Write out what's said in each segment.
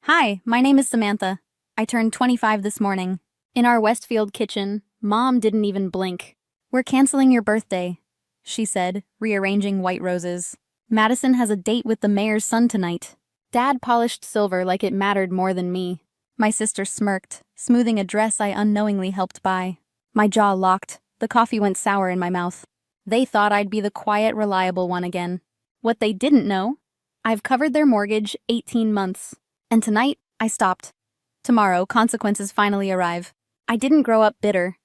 Hi, my name is Samantha. I turned 25 this morning. In our Westfield kitchen, Mom didn't even blink. "We're canceling your birthday," she said, rearranging white roses. "Madison has a date with the mayor's son tonight." Dad polished silver like it mattered more than me. My sister smirked, smoothing a dress I unknowingly helped buy. My jaw locked. The coffee went sour in my mouth. They thought I'd be the quiet, reliable one again. What they didn't know, I've covered their mortgage 18 months. And tonight, I stopped. Tomorrow, consequences finally arrive. I didn't grow up bitter.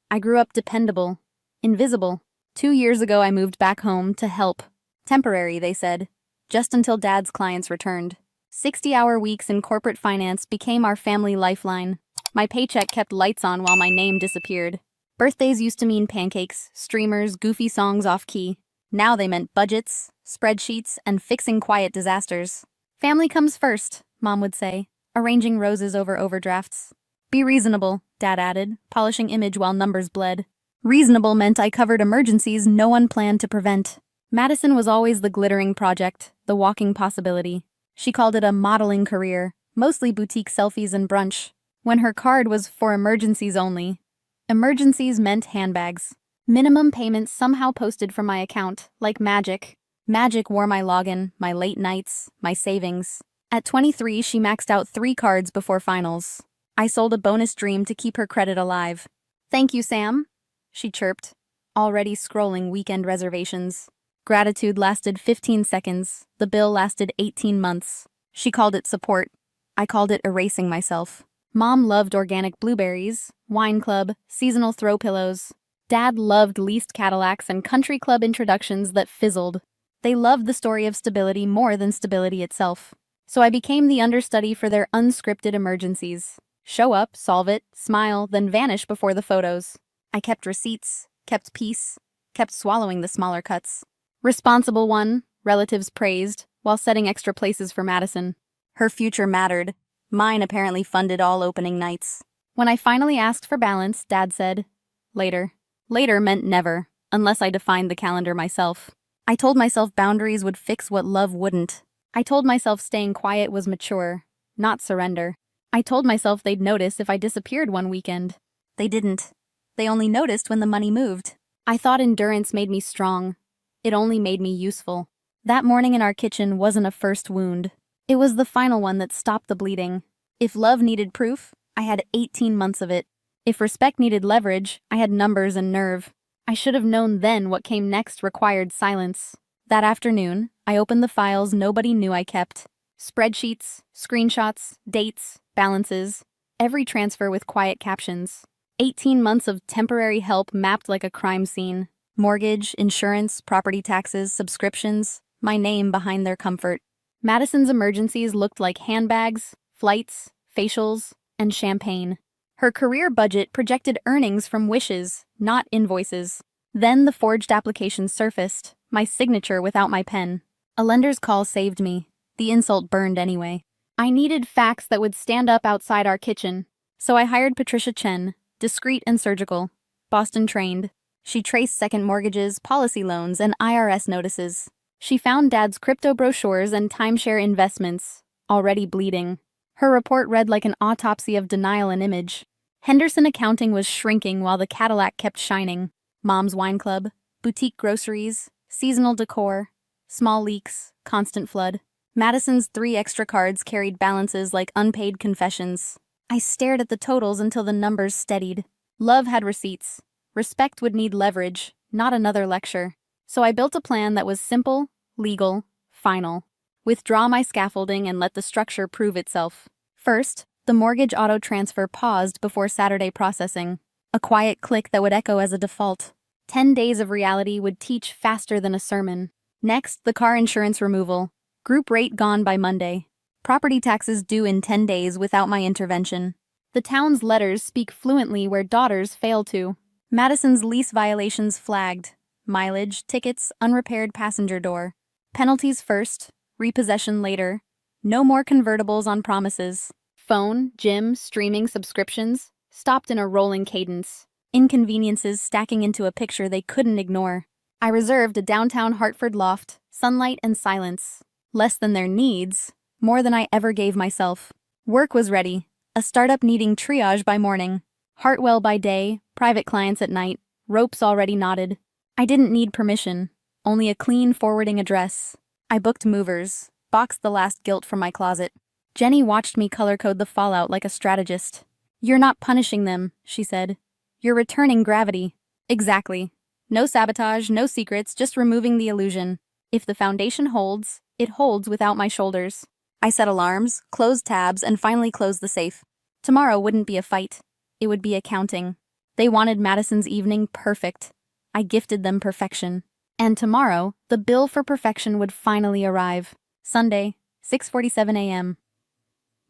I grew up dependable. Invisible. 2 years ago, I moved back home to help. Temporary, they said. Just until Dad's clients returned. 60-hour weeks in corporate finance became our family lifeline. My paycheck kept lights on while my name disappeared. Birthdays used to mean pancakes, streamers, goofy songs off key. Now they meant budgets, spreadsheets, and fixing quiet disasters. "Family comes first," Mom would say, arranging roses over overdrafts. "Be reasonable," Dad added, polishing image while numbers bled. Reasonable meant I covered emergencies no one planned to prevent. Madison was always the glittering project, the walking possibility. She called it a modeling career, mostly boutique selfies and brunch, when her card was for emergencies only. Emergencies meant handbags. Minimum payments somehow posted from my account, like magic. Magic wore my login, my late nights, my savings. At 23, she maxed out 3 cards before finals. I sold a bonus dream to keep her credit alive. "Thank you, Sam," she chirped, already scrolling weekend reservations. Gratitude lasted 15 seconds. The bill lasted 18 months. She called it support. I called it erasing myself. Mom loved organic blueberries, wine club, seasonal throw pillows. Dad loved leased Cadillacs and country club introductions that fizzled. They loved the story of stability more than stability itself. So I became the understudy for their unscripted emergencies. Show up, solve it, smile, then vanish before the photos. I kept receipts, kept peace, kept swallowing the smaller cuts. Responsible one, relatives praised, while setting extra places for Madison. Her future mattered. Mine apparently funded all opening nights. When I finally asked for balance, Dad said, "Later." Later meant never, unless I defined the calendar myself. I told myself boundaries would fix what love wouldn't. I told myself staying quiet was mature, not surrender. I told myself they'd notice if I disappeared one weekend. They didn't. They only noticed when the money moved. I thought endurance made me strong. It only made me useful. That morning in our kitchen wasn't a first wound. It was the final one that stopped the bleeding. If love needed proof, I had 18 months of it. If respect needed leverage, I had numbers and nerve. I should have known then what came next required silence. That afternoon, I opened the files nobody knew I kept. Spreadsheets, screenshots, dates, balances. Every transfer with quiet captions. 18 months of temporary help mapped like a crime scene. Mortgage, insurance, property taxes, subscriptions. My name behind their comfort. Madison's emergencies looked like handbags, flights, facials, and champagne. Her career budget projected earnings from wishes, not invoices. Then the forged application surfaced, my signature without my pen. A lender's call saved me. The insult burned anyway. I needed facts that would stand up outside our kitchen. So I hired Patricia Chen, discreet and surgical, Boston trained. She traced second mortgages, policy loans, and IRS notices. She found Dad's crypto brochures and timeshare investments, already bleeding. Her report read like an autopsy of denial and image. Henderson accounting was shrinking while the Cadillac kept shining. Mom's wine club, boutique groceries, seasonal decor, small leaks, constant flood. Madison's 3 extra cards carried balances like unpaid confessions. I stared at the totals until the numbers steadied. Love had receipts. Respect would need leverage, not another lecture. So I built a plan that was simple, legal, final. Withdraw my scaffolding and let the structure prove itself. First, the mortgage auto transfer paused before Saturday processing. A quiet click that would echo as a default. 10 days of reality would teach faster than a sermon. Next, the car insurance removal. Group rate gone by Monday. Property taxes due in 10 days without my intervention. The town's letters speak fluently where daughters fail to. Madison's lease violations flagged. Mileage, tickets, unrepaired passenger door. Penalties first, repossession later. No more convertibles on promises. Phone, gym, streaming subscriptions stopped in a rolling cadence. Inconveniences stacking into a picture they couldn't ignore. I reserved a downtown Hartford loft, sunlight and silence. Less than their needs, more than I ever gave myself. Work was ready. A startup needing triage by morning. Hartwell by day, private clients at night, ropes already knotted. I didn't need permission, only a clean forwarding address. I booked movers, boxed the last guilt from my closet. Jenny watched me color code the fallout like a strategist. "You're not punishing them," she said. "You're returning gravity." Exactly. No sabotage, no secrets, just removing the illusion. If the foundation holds, it holds without my shoulders. I set alarms, closed tabs, and finally closed the safe. Tomorrow wouldn't be a fight. It would be accounting. They wanted Madison's evening perfect. I gifted them perfection. And tomorrow, the bill for perfection would finally arrive. Sunday, 6:47 a.m.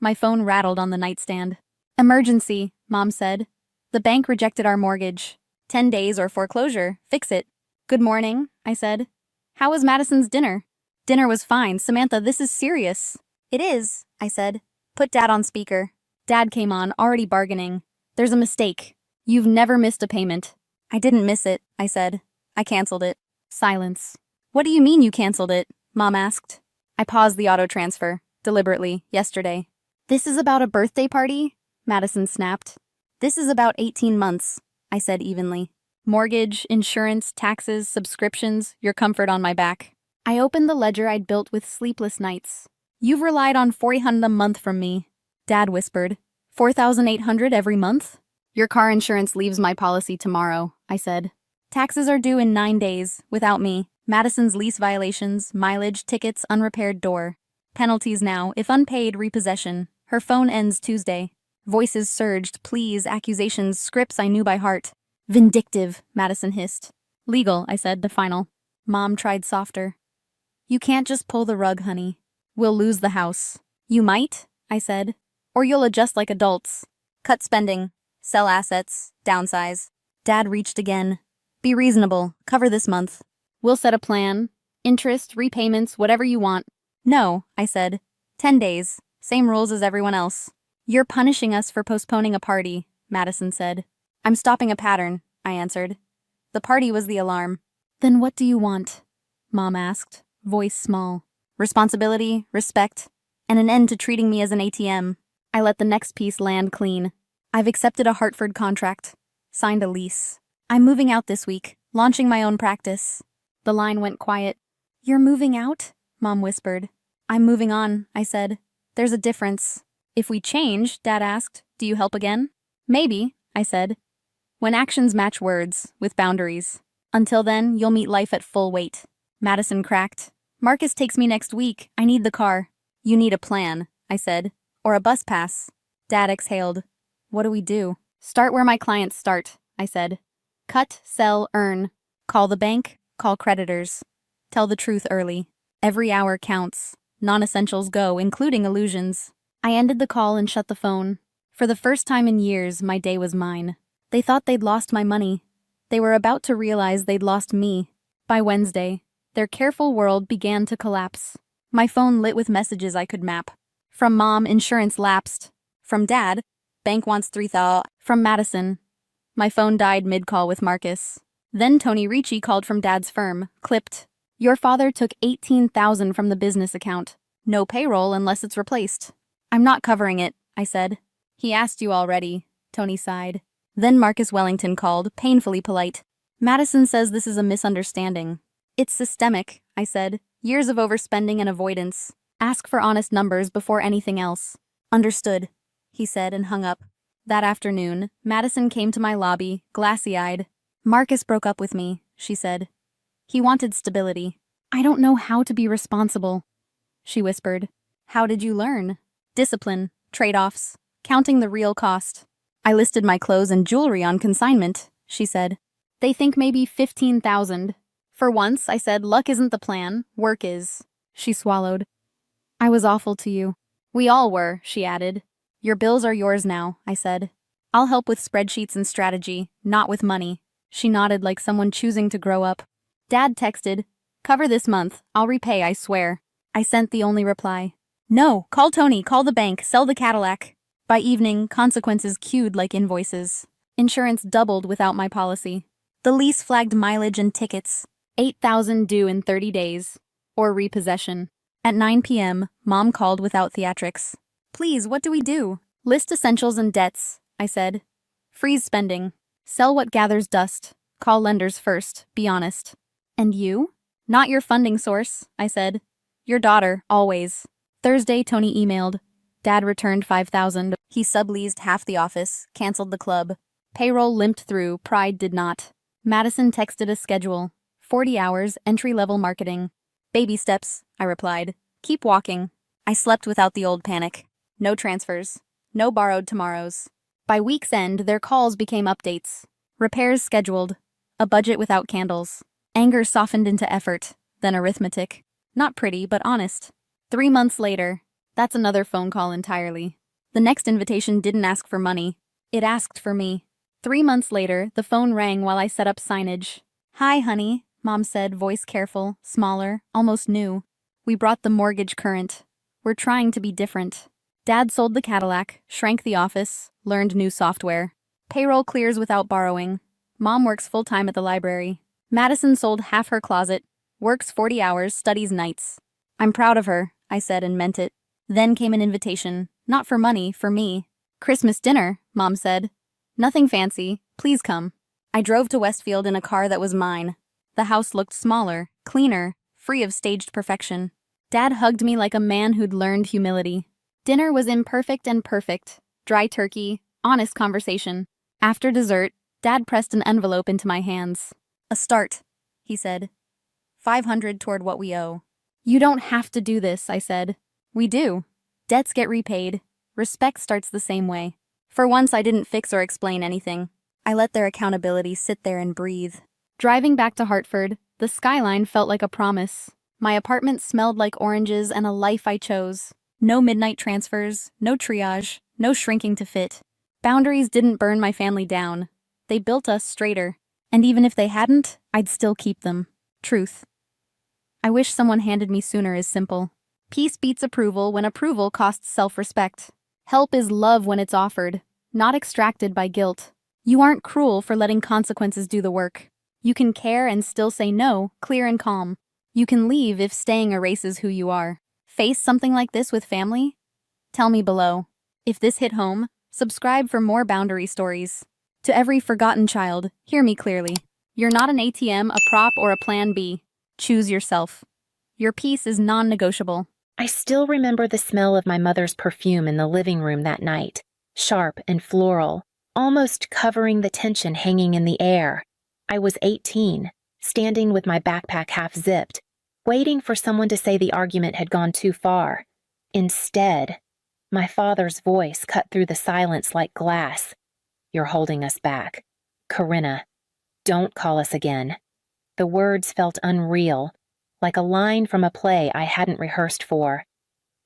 My phone rattled on the nightstand. "Emergency," Mom said. "The bank rejected our mortgage. 10 days or foreclosure. Fix it." "Good morning," I said. "How was Madison's dinner?" "Dinner was fine. Samantha, this is serious." "It is," I said. "Put Dad on speaker." Dad came on, already bargaining. "There's a mistake. You've never missed a payment." "I didn't miss it," I said. "I canceled it." Silence. "What do you mean you canceled it?" Mom asked. I paused the auto transfer, deliberately, yesterday. "This is about a birthday party?" Madison snapped. "This is about 18 months, I said evenly. "Mortgage, insurance, taxes, subscriptions, your comfort on my back." I opened the ledger I'd built with sleepless nights. "You've relied on $400 a month from me," Dad whispered. $4,800 every month? "Your car insurance leaves my policy tomorrow," I said. "Taxes are due in 9 days, without me. Madison's lease violations, mileage, tickets, unrepaired door. Penalties now, if unpaid, repossession. Her phone ends Tuesday." Voices surged, pleas, accusations, scripts I knew by heart. "Vindictive," Madison hissed. "Legal," I said, the final. Mom tried softer. "You can't just pull the rug, honey. We'll lose the house." "You might," I said. "Or you'll adjust like adults. Cut spending. Sell assets. Downsize." Dad reached again. "Be reasonable. Cover this month. We'll set a plan. Interest, repayments, whatever you want." "No," I said. 10 days. Same rules as everyone else." "You're punishing us for postponing a party," Madison said. "I'm stopping a pattern," I answered. The party was the alarm. "Then what do you want?" Mom asked, voice small. "Responsibility, respect, and an end to treating me as an ATM." I let the next piece land clean. "I've accepted a Hartford contract. Signed a lease. I'm moving out this week, launching my own practice." The line went quiet. "You're moving out?" Mom whispered. "I'm moving on," I said. "There's a difference." "If we change," Dad asked, "do you help again?" "Maybe," I said. "When actions match words, with boundaries. Until then, you'll meet life at full weight." Madison cracked. "Marcus takes me next week. I need the car." "You need a plan," I said. "Or a bus pass." Dad exhaled. "What do we do?" "Start where my clients start," I said. "Cut, sell, earn. Call the bank, call creditors. Tell the truth early. Every hour counts. Non-essentials go, including illusions." I ended the call and shut the phone. For the first time in years, my day was mine. They thought they'd lost my money. They were about to realize they'd lost me. By Wednesday, their careful world began to collapse. My phone lit with messages I could map. From Mom, insurance lapsed. From Dad, bank wants 3,000. From Madison. My phone died mid-call with Marcus. Then Tony Ricci called from Dad's firm, clipped. "Your father took 18,000 from the business account. No payroll unless it's replaced." "I'm not covering it," I said. "He asked you already," Tony sighed. Then Marcus Wellington called, painfully polite. "Madison says this is a misunderstanding." "It's systemic," I said. "Years of overspending and avoidance. Ask for honest numbers before anything else." "Understood," he said and hung up. That afternoon, Madison came to my lobby, glassy-eyed. "Marcus broke up with me," she said. "He wanted stability." "I don't know how to be responsible," she whispered. "How did you learn?" "Discipline, trade-offs, counting the real cost." "I listed my clothes and jewelry on consignment," she said. "They think maybe 15,000. For once, I said, luck isn't the plan, work is." She swallowed. "I was awful to you." "We all were," she added. "Your bills are yours now," I said. "I'll help with spreadsheets and strategy, not with money." She nodded like someone choosing to grow up. Dad texted, "Cover this month, I'll repay, I swear." I sent the only reply. "No, call Tony, call the bank, sell the Cadillac." By evening, consequences queued like invoices. Insurance doubled without my policy. The lease flagged mileage and tickets. 8,000 due in 30 days. Or repossession. At 9 p.m., Mom called without theatrics. Please, what do we do? List essentials and debts, I said. Freeze spending. Sell what gathers dust. Call lenders first, be honest. And you? Not your funding source, I said. Your daughter, always. Thursday, Tony emailed. Dad returned $5,000. He subleased half the office, canceled the club. Payroll limped through, pride did not. Madison texted a schedule. 40 hours, entry-level marketing. Baby steps, I replied. Keep walking. I slept without the old panic. No transfers. No borrowed tomorrows. By week's end, their calls became updates. Repairs scheduled. A budget without candles. Anger softened into effort, then arithmetic. Not pretty, but honest. 3 months later, that's another phone call entirely. The next invitation didn't ask for money. It asked for me. 3 months later, the phone rang while I set up signage. Hi, honey, Mom said, voice careful, smaller, almost new. We brought the mortgage current. We're trying to be different. Dad sold the Cadillac, shrank the office, learned new software. Payroll clears without borrowing. Mom works full-time at the library. Madison sold half her closet, works 40 hours, studies nights. I'm proud of her, I said and meant it. Then came an invitation, not for money, for me. Christmas dinner, Mom said. Nothing fancy, please come. I drove to Westfield in a car that was mine. The house looked smaller, cleaner, free of staged perfection. Dad hugged me like a man who'd learned humility. Dinner was imperfect and perfect. Dry turkey, honest conversation. After dessert, Dad pressed an envelope into my hands. A start, he said. 500 toward what we owe. You don't have to do this, I said. We do. Debts get repaid. Respect starts the same way. For once, I didn't fix or explain anything. I let their accountability sit there and breathe. Driving back to Hartford, the skyline felt like a promise. My apartment smelled like oranges and a life I chose. No midnight transfers, no triage, no shrinking to fit. Boundaries didn't burn my family down. They built us straighter. And even if they hadn't, I'd still keep them. Truth. I wish someone handed me sooner is simple. Peace beats approval when approval costs self-respect. Help is love when it's offered, not extracted by guilt. You aren't cruel for letting consequences do the work. You can care and still say no, clear and calm. You can leave if staying erases who you are. Face something like this with family? Tell me below. If this hit home, subscribe for more boundary stories. To every forgotten child, hear me clearly. You're not an ATM, a prop, or a plan B. Choose yourself. Your peace is non-negotiable. I still remember the smell of my mother's perfume in the living room that night, sharp and floral, almost covering the tension hanging in the air. I was 18, standing with my backpack half-zipped, waiting for someone to say the argument had gone too far. Instead, my father's voice cut through the silence like glass. You're holding us back. Karina, don't call us again. The words felt unreal, like a line from a play I hadn't rehearsed for.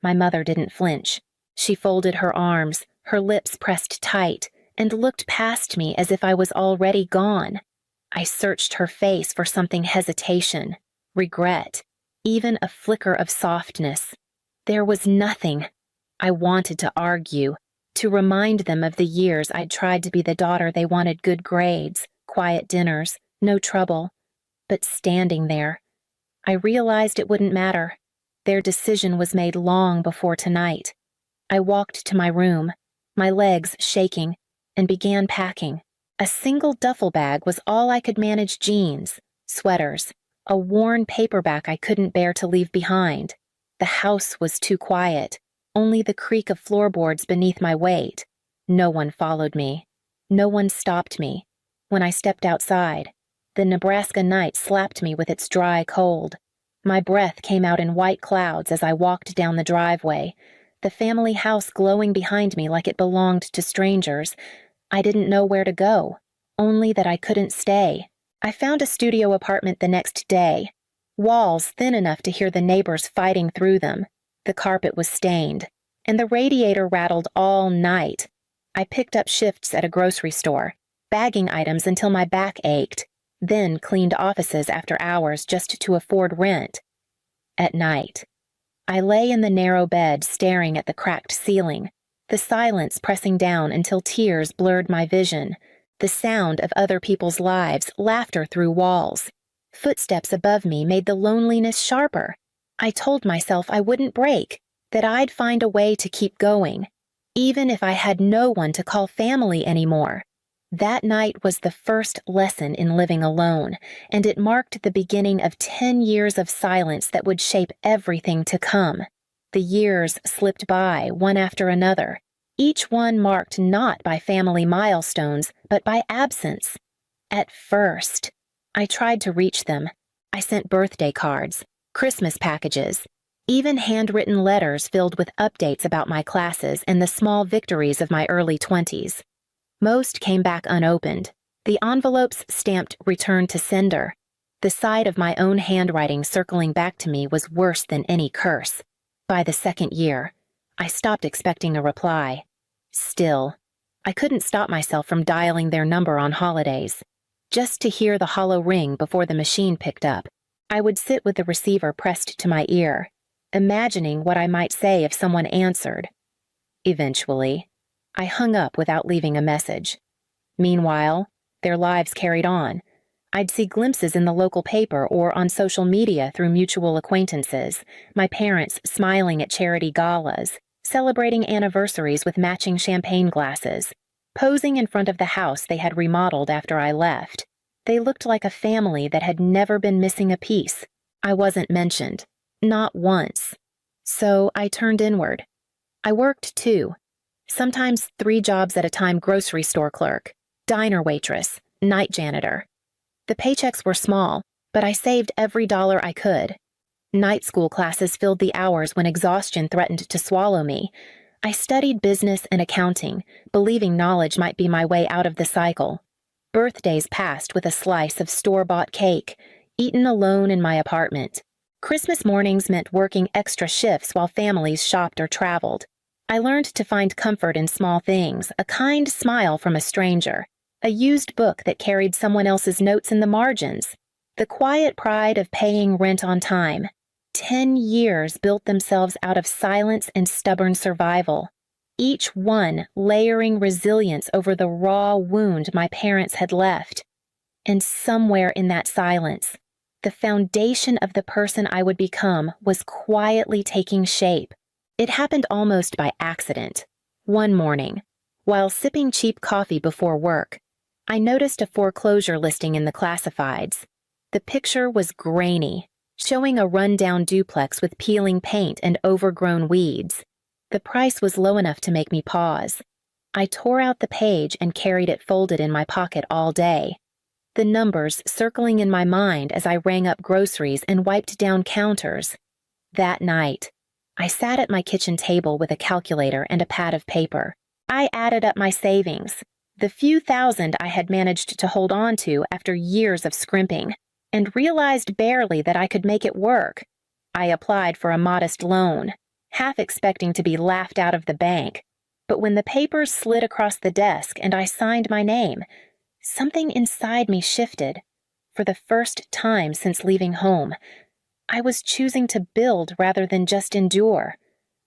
My mother didn't flinch. She folded her arms, her lips pressed tight, and looked past me as if I was already gone. I searched her face for something hesitation, regret, even a flicker of softness. There was nothing. I wanted to argue, to remind them of the years I'd tried to be the daughter they wanted, good grades, quiet dinners, no trouble. But standing there, I realized it wouldn't matter. Their decision was made long before tonight. I walked to my room, my legs shaking, and began packing. A single duffel bag was all I could manage: jeans, sweaters, a worn paperback I couldn't bear to leave behind. The house was too quiet, only the creak of floorboards beneath my weight. No one followed me. No one stopped me. When I stepped outside, the Nebraska night slapped me with its dry cold. My breath came out in white clouds as I walked down the driveway, the family house glowing behind me like it belonged to strangers. I didn't know where to go, only that I couldn't stay. I found a studio apartment the next day, walls thin enough to hear the neighbors fighting through them. The carpet was stained, and the radiator rattled all night. I picked up shifts at a grocery store, bagging items until my back ached, then cleaned offices after hours just to afford rent. At night, I lay in the narrow bed staring at the cracked ceiling, the silence pressing down until tears blurred my vision, the sound of other people's lives, laughter through walls. Footsteps above me made the loneliness sharper. I told myself I wouldn't break, that I'd find a way to keep going, even if I had no one to call family anymore. That night was the first lesson in living alone, and it marked the beginning of 10 years of silence that would shape everything to come. The years slipped by, one after another, each one marked not by family milestones, but by absence. At first, I tried to reach them. I sent birthday cards, Christmas packages, even handwritten letters filled with updates about my classes and the small victories of my early 20s. Most came back unopened, the envelopes stamped "Return to Sender." The sight of my own handwriting circling back to me was worse than any curse. By the second year, I stopped expecting a reply. Still, I couldn't stop myself from dialing their number on holidays, just to hear the hollow ring before the machine picked up. I would sit with the receiver pressed to my ear, imagining what I might say if someone answered. Eventually, I hung up without leaving a message. Meanwhile, their lives carried on. I'd see glimpses in the local paper or on social media through mutual acquaintances, my parents smiling at charity galas, celebrating anniversaries with matching champagne glasses, posing in front of the house they had remodeled after I left. They looked like a family that had never been missing a piece. I wasn't mentioned, not once. So I turned inward. I worked too. Sometimes 3 jobs at a time: grocery store clerk, diner waitress, night janitor. The paychecks were small, but I saved every dollar I could. Night school classes filled the hours when exhaustion threatened to swallow me. I studied business and accounting, believing knowledge might be my way out of the cycle. Birthdays passed with a slice of store-bought cake, eaten alone in my apartment. Christmas mornings meant working extra shifts while families shopped or traveled. I learned to find comfort in small things: a kind smile from a stranger, a used book that carried someone else's notes in the margins, the quiet pride of paying rent on time. 10 years built themselves out of silence and stubborn survival, each one layering resilience over the raw wound my parents had left. And somewhere in that silence, the foundation of the person I would become was quietly taking shape. It happened almost by accident. One morning, while sipping cheap coffee before work, I noticed a foreclosure listing in the classifieds. The picture was grainy, showing a run-down duplex with peeling paint and overgrown weeds. The price was low enough to make me pause. I tore out the page and carried it folded in my pocket all day, the numbers circling in my mind as I rang up groceries and wiped down counters. That night, I sat at my kitchen table with a calculator and a pad of paper. I added up my savings, the few thousand I had managed to hold on to after years of scrimping, and realized barely that I could make it work. I applied for a modest loan, half expecting to be laughed out of the bank. But when the papers slid across the desk and I signed my name, something inside me shifted. For the first time since leaving home, I was choosing to build rather than just endure.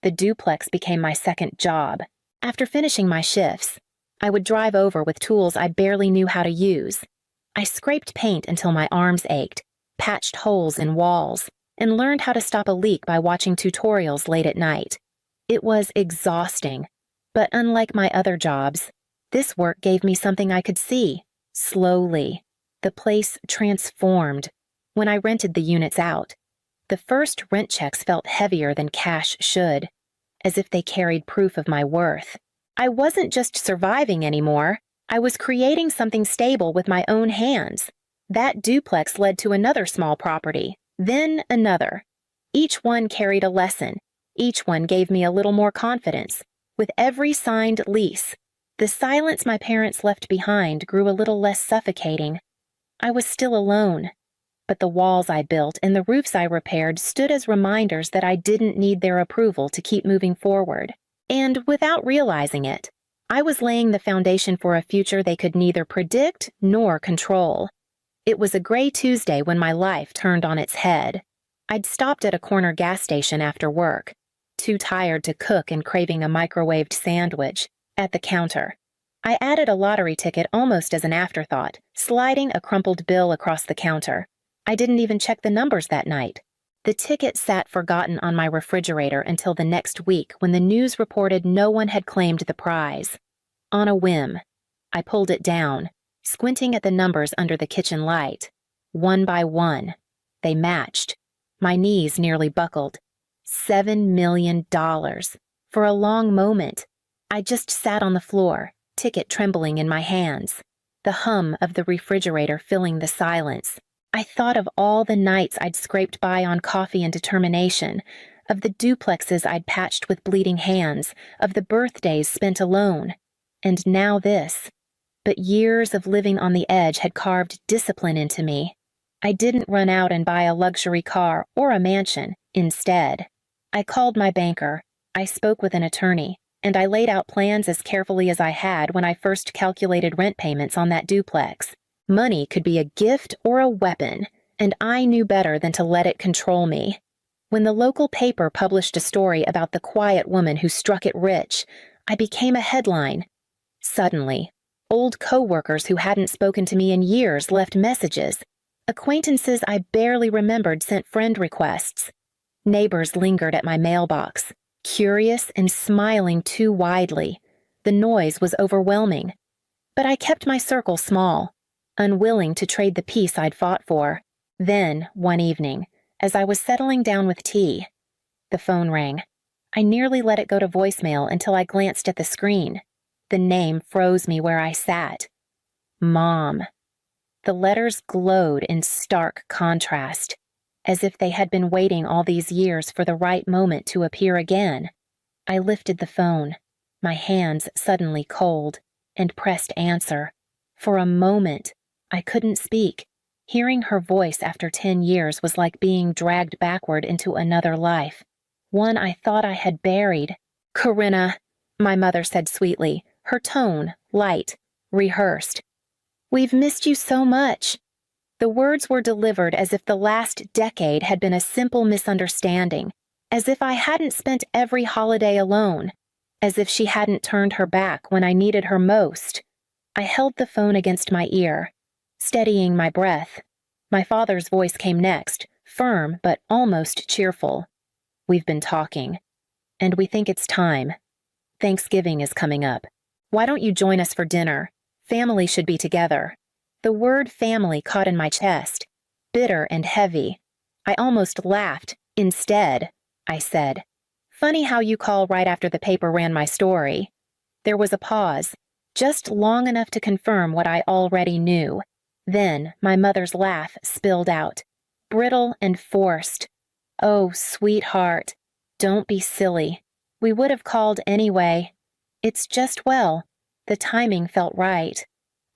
The duplex became my second job. After finishing my shifts, I would drive over with tools I barely knew how to use. I scraped paint until my arms ached, patched holes in walls, and learned how to stop a leak by watching tutorials late at night. It was exhausting, but unlike my other jobs, this work gave me something I could see. Slowly, the place transformed. When I rented the units out, the first rent checks felt heavier than cash should, as if they carried proof of my worth. I wasn't just surviving anymore. I was creating something stable with my own hands. That duplex led to another small property, then another. Each one carried a lesson. Each one gave me a little more confidence. With every signed lease, the silence my parents left behind grew a little less suffocating. I was still alone, but the walls I built and the roofs I repaired stood as reminders that I didn't need their approval to keep moving forward. And without realizing it, I was laying the foundation for a future they could neither predict nor control. It was a gray Tuesday when my life turned on its head. I'd stopped at a corner gas station after work, too tired to cook and craving a microwaved sandwich. At the counter, I added a lottery ticket almost as an afterthought, sliding a crumpled bill across the counter. I didn't even check the numbers that night. The ticket sat forgotten on my refrigerator until the next week when the news reported no one had claimed the prize. On a whim, I pulled it down, squinting at the numbers under the kitchen light. One by one, they matched. My knees nearly buckled. $7 million. For a long moment, I just sat on the floor, ticket trembling in my hands, the hum of the refrigerator filling the silence. I thought of all the nights I'd scraped by on coffee and determination, of the duplexes I'd patched with bleeding hands, of the birthdays spent alone. And now this. But years of living on the edge had carved discipline into me. I didn't run out and buy a luxury car or a mansion. Instead, I called my banker, I spoke with an attorney, and I laid out plans as carefully as I had when I first calculated rent payments on that duplex. Money could be a gift or a weapon, and I knew better than to let it control me. When the local paper published a story about the quiet woman who struck it rich, I became a headline. Suddenly, old coworkers who hadn't spoken to me in years left messages. Acquaintances I barely remembered sent friend requests. Neighbors lingered at my mailbox, curious and smiling too widely. The noise was overwhelming. But I kept my circle small, unwilling to trade the peace I'd fought for. Then, one evening, as I was settling down with tea, the phone rang. I nearly let it go to voicemail until I glanced at the screen. The name froze me where I sat. Mom. The letters glowed in stark contrast, as if they had been waiting all these years for the right moment to appear again. I lifted the phone, my hands suddenly cold, and pressed answer. For a moment, I couldn't speak. Hearing her voice after 10 years was like being dragged backward into another life, one I thought I had buried. "Karina," my mother said sweetly, her tone light, rehearsed. "We've missed you so much." The words were delivered as if the last decade had been a simple misunderstanding, as if I hadn't spent every holiday alone, as if she hadn't turned her back when I needed her most. I held the phone against my ear, steadying my breath. My father's voice came next, firm but almost cheerful. "We've been talking, and we think it's time. Thanksgiving is coming up. Why don't you join us for dinner? Family should be together." The word family caught in my chest, bitter and heavy. I almost laughed. "Instead," I said. "Funny how you call right after the paper ran my story." There was a pause, just long enough to confirm what I already knew. Then my mother's laugh spilled out, brittle and forced. "Oh, sweetheart, don't be silly. We would have called anyway. It's just, well, the timing felt right."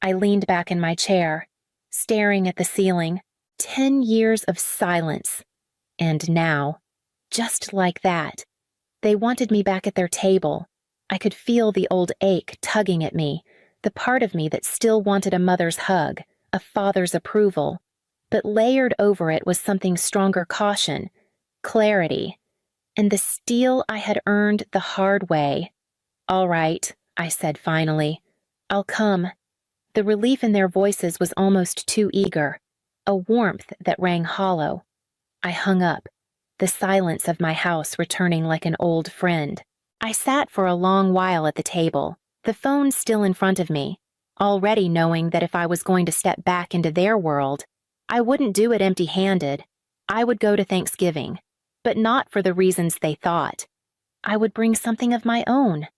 I leaned back in my chair, staring at the ceiling. 10 years of silence. And now, just like that, they wanted me back at their table. I could feel the old ache tugging at me, the part of me that still wanted a mother's hug, a father's approval. But layered over it was something stronger: caution, clarity, and the steel I had earned the hard way. "All right," I said finally. "I'll come." The relief in their voices was almost too eager, a warmth that rang hollow. I hung up, the silence of my house returning like an old friend. I sat for a long while at the table, the phone still in front of me, already knowing that if I was going to step back into their world, I wouldn't do it empty-handed. I would go to Thanksgiving, but not for the reasons they thought. I would bring something of my own.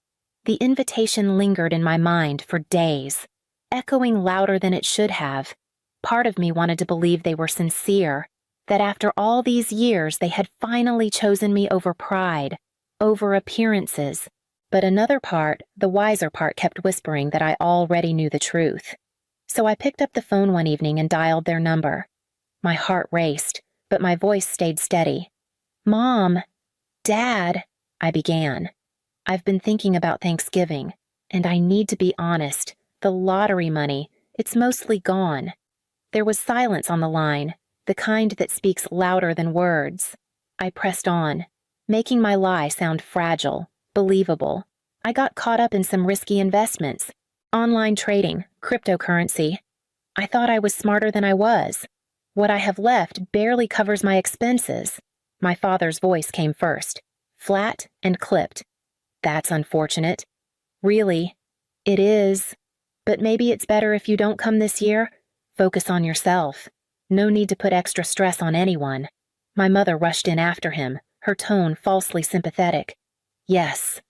The invitation lingered in my mind for days, echoing louder than it should have. Part of me wanted to believe they were sincere, that after all these years they had finally chosen me over pride, over appearances. But another part, the wiser part, kept whispering that I already knew the truth. So I picked up the phone one evening and dialed their number. My heart raced, but my voice stayed steady. "Mom, Dad," I began. "I've been thinking about Thanksgiving, and I need to be honest. The lottery money, it's mostly gone." There was silence on the line, the kind that speaks louder than words. I pressed on, making my lie sound fragile, believable. I got caught up in some risky investments, online trading, cryptocurrency. I thought I was smarter than I was. What I have left barely covers my expenses. My father's voice came first, flat and clipped. That's unfortunate. Really, it is. But maybe it's better if you don't come this year. Focus on yourself. No need to put extra stress on anyone. My mother rushed in after him, her tone falsely sympathetic. Yes,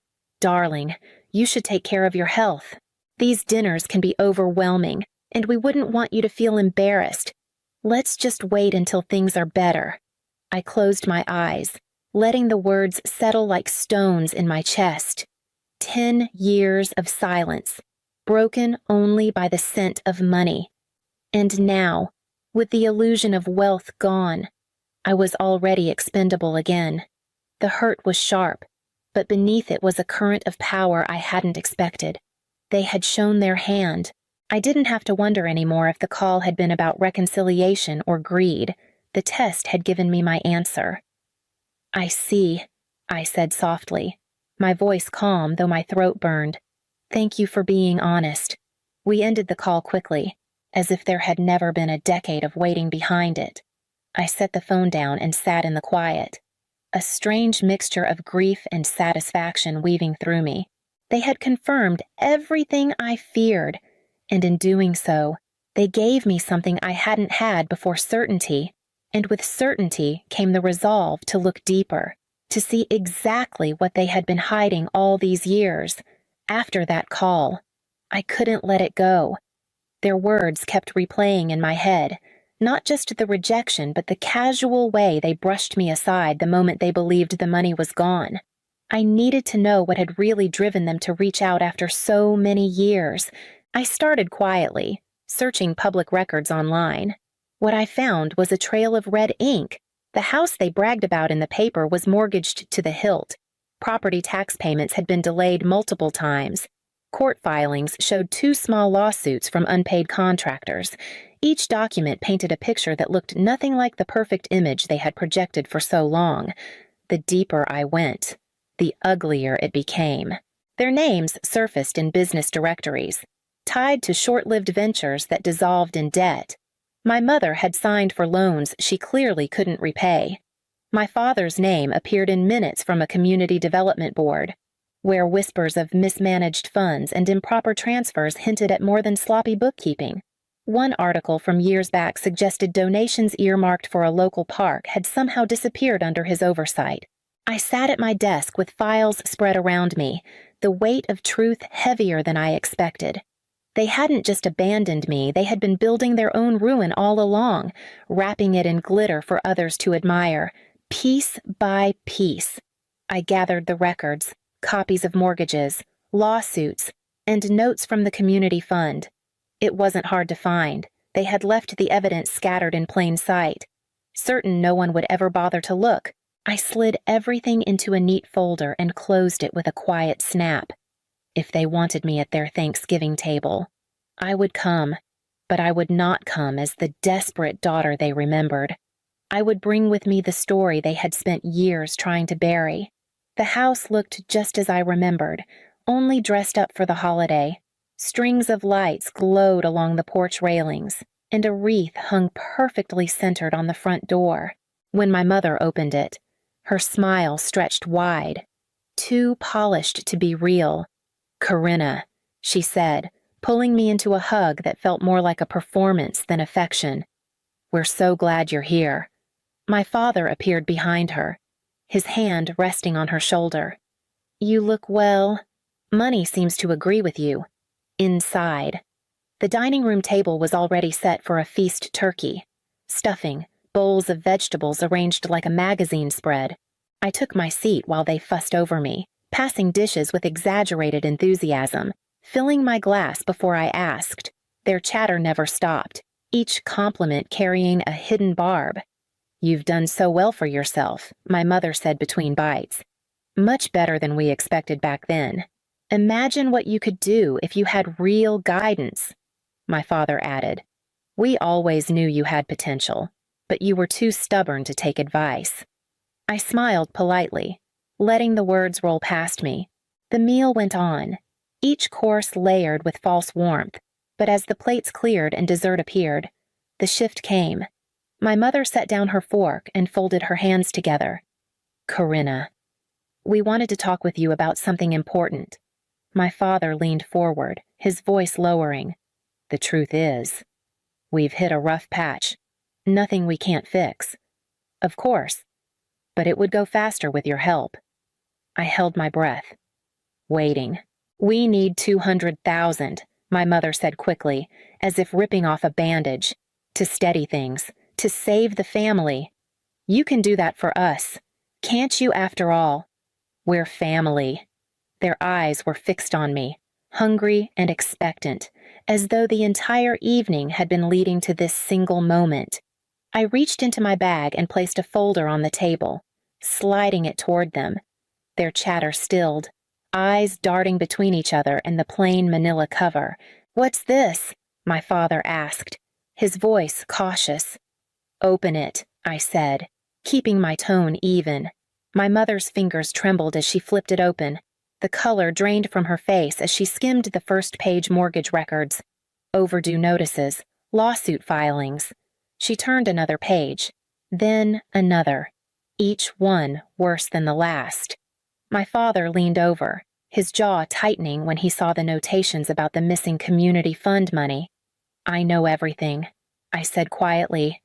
darling, you should take care of your health. These dinners can be overwhelming, and we wouldn't want you to feel embarrassed. Let's just wait until things are better. I closed my eyes, letting the words settle like stones in my chest. 10 years of silence, broken only by the scent of money. And now, with the illusion of wealth gone, I was already expendable again. The hurt was sharp, but beneath it was a current of power I hadn't expected. They had shown their hand. I didn't have to wonder anymore if the call had been about reconciliation or greed. The test had given me my answer. I see, I said softly, my voice calm though my throat burned. Thank you for being honest. We ended the call quickly, as if there had never been a decade of waiting behind it. I set the phone down and sat in the quiet, a strange mixture of grief and satisfaction weaving through me. They had confirmed everything I feared, and in doing so, they gave me something I hadn't had before: certainty, and with certainty came the resolve to look deeper, to see exactly what they had been hiding all these years. After that call, I couldn't let it go. Their words kept replaying in my head, not just the rejection, but the casual way they brushed me aside the moment they believed the money was gone. I needed to know what had really driven them to reach out after so many years. I started quietly, searching public records online. What I found was a trail of red ink. The house they bragged about in the paper was mortgaged to the hilt. Property tax payments had been delayed multiple times. Court filings showed 2 small lawsuits from unpaid contractors. Each document painted a picture that looked nothing like the perfect image they had projected for so long. The deeper I went, the uglier it became. Their names surfaced in business directories, tied to short-lived ventures that dissolved in debt. My mother had signed for loans she clearly couldn't repay. My father's name appeared in minutes from a community development board, where whispers of mismanaged funds and improper transfers hinted at more than sloppy bookkeeping. One article from years back suggested donations earmarked for a local park had somehow disappeared under his oversight. I sat at my desk with files spread around me, the weight of truth heavier than I expected. They hadn't just abandoned me, they had been building their own ruin all along, wrapping it in glitter for others to admire, piece by piece. I gathered the records, copies of mortgages, lawsuits, and notes from the community fund. It wasn't hard to find. They had left the evidence scattered in plain sight. Certain no one would ever bother to look, I slid everything into a neat folder and closed it with a quiet snap. If they wanted me at their Thanksgiving table, I would come, but I would not come as the desperate daughter they remembered. I would bring with me the story they had spent years trying to bury. The house looked just as I remembered, only dressed up for the holiday. Strings of lights glowed along the porch railings, and a wreath hung perfectly centered on the front door. When my mother opened it, her smile stretched wide, too polished to be real. "Karina," she said, pulling me into a hug that felt more like a performance than affection. "We're so glad you're here." My father appeared behind her, his hand resting on her shoulder. "You look well. Money seems to agree with you." Inside, the dining room table was already set for a feast turkey, stuffing, bowls of vegetables arranged like a magazine spread. I took my seat while they fussed over me, passing dishes with exaggerated enthusiasm, filling my glass before I asked. Their chatter never stopped, each compliment carrying a hidden barb. "You've done so well for yourself," my mother said between bites. "Much better than we expected back then. Imagine what you could do if you had real guidance," my father added. "We always knew you had potential, but you were too stubborn to take advice." I smiled politely, letting the words roll past me. The meal went on, each course layered with false warmth, but as the plates cleared and dessert appeared, the shift came. My mother set down her fork and folded her hands together. Karina, we wanted to talk with you about something important. My father leaned forward, his voice lowering. The truth is, we've hit a rough patch. Nothing we can't fix. Of course, but it would go faster with your help. I held my breath, waiting. We need 200,000, my mother said quickly, as if ripping off a bandage, to steady things, to save the family. You can do that for us, can't you, after all? We're family. Their eyes were fixed on me, hungry and expectant, as though the entire evening had been leading to this single moment. I reached into my bag and placed a folder on the table, sliding it toward them. Their chatter stilled, eyes darting between each other and the plain manila cover. What's this? My father asked, his voice cautious. Open it, I said, keeping my tone even. My mother's fingers trembled as she flipped it open. The color drained from her face as she skimmed the first-page mortgage records. Overdue notices, lawsuit filings. She turned another page, then another, each one worse than the last. My father leaned over, his jaw tightening when he saw the notations about the missing community fund money. I know everything, I said quietly.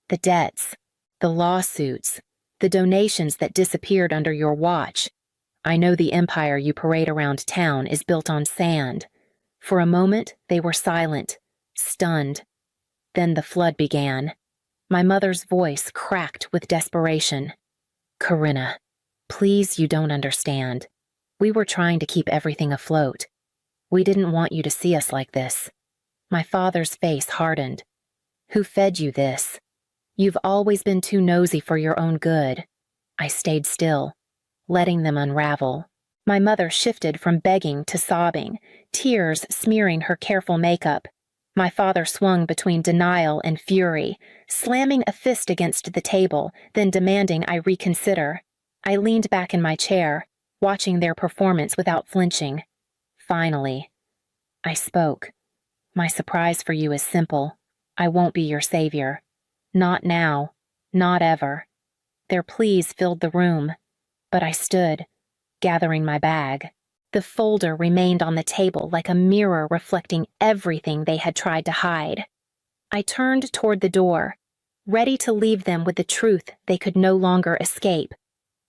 The debts, the lawsuits, the donations that disappeared under your watch. I know the empire you parade around town is built on sand. For a moment, they were silent, stunned. Then the flood began. My mother's voice cracked with desperation. Karina, please, you don't understand. We were trying to keep everything afloat. We didn't want you to see us like this. My father's face hardened. Who fed you this? You've always been too nosy for your own good. I stayed still, letting them unravel. My mother shifted from begging to sobbing, tears smearing her careful makeup. My father swung between denial and fury, slamming a fist against the table, then demanding I reconsider. I leaned back in my chair, watching their performance without flinching. Finally, I spoke. My surprise for you is simple. I won't be your savior. Not now. Not ever. Their pleas filled the room, but I stood, gathering my bag. The folder remained on the table like a mirror reflecting everything they had tried to hide. I turned toward the door, ready to leave them with the truth they could no longer escape.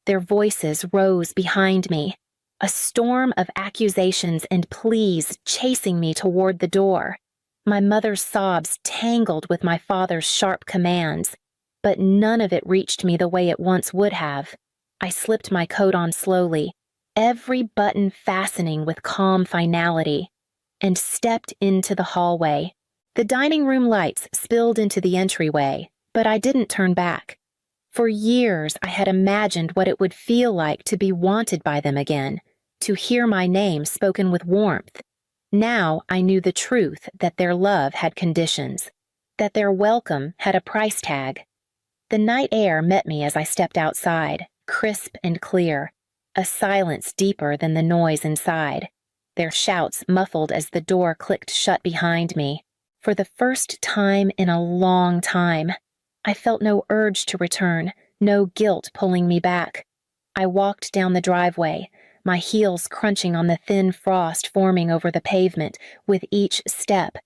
Their voices rose behind me, a storm of accusations and pleas chasing me toward the door. My mother's sobs tangled with my father's sharp commands, but none of it reached me the way it once would have. I slipped my coat on slowly, every button fastening with calm finality, and stepped into the hallway. The dining room lights spilled into the entryway, but I didn't turn back. For years, I had imagined what it would feel like to be wanted by them again, to hear my name spoken with warmth. Now I knew the truth that their love had conditions, that their welcome had a price tag. The night air met me as I stepped outside, crisp and clear, a silence deeper than the noise inside, their shouts muffled as the door clicked shut behind me. For the first time in a long time, I felt no urge to return, no guilt pulling me back. I walked down the driveway, my heels crunching on the thin frost forming over the pavement with each step.